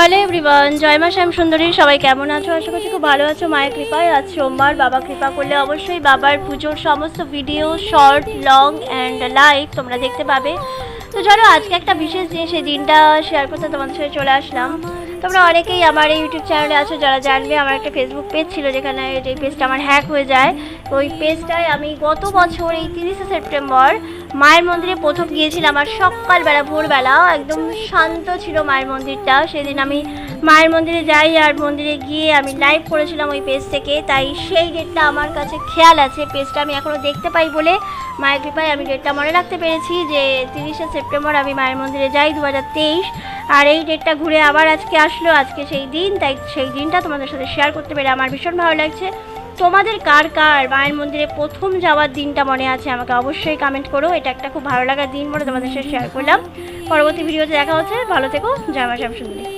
Hello everyone, জয় মা শ্যাম সুন্দরী। সবাই কেমন আছো? আশা করছি খুব ভালো আছো। মায়ের কৃপায় আজ সোমবার, বাবা কৃপা করলে অবশ্যই বাবার পুজোর সমস্ত video, short, long and live তোমরা দেখতে পাবে। তো চলো আজকে একটা বিশেষ দিন, সেই দিনটা শেয়ার করতে তোমাদের সাথে চলে আসলাম। তোমরা অনেকেই আমার এই ইউটিউব চ্যানেলে আছো, যারা জানবে আমার একটা ফেসবুক পেজ ছিল, যেখানে যে পেজটা আমার হ্যাক হয়ে যায়। ওই পেজটায় আমি গত বছর এই 30শে সেপ্টেম্বর মায়ের মন্দিরে প্রথম গিয়েছিলাম। আর সকালবেলা ভোরবেলা একদম শান্ত ছিল মায়ের মন্দিরটা। সেদিন আমি মায়ের মন্দিরে যাই আর মন্দিরে গিয়ে আমি লাইভ করেছিলাম ওই পেজ থেকে। তাই সেই ডেটটা আমার কাছে খেয়াল আছে, পেজটা আমি এখনও দেখতে পাই বলে মায়ের কৃপায় আমি ডেটটা মনে রাখতে পেরেছি যে 30শে সেপ্টেম্বর আমি মায়ের মন্দিরে যাই 2023। আর এই ডেটটা ঘুরে আবার আজকে আসলো, আজকে সেই দিন। তাই সেই দিনটা তোমাদের সাথে শেয়ার করতে পেরে আমার ভীষণ ভালো লাগছে। তোমাদের কার কার মায়ের মন্দিরে প্রথম যাওয়ার দিনটা মনে আছে আমাকে অবশ্যই কমেন্ট করো। এটা একটা খুব ভালো লাগার দিন বলে তোমাদের সাথে শেয়ার করলাম। পরবর্তী ভিডিওতে দেখা হচ্ছে, ভালো থেকো। জয় মা শ্যাম সুন্দরী।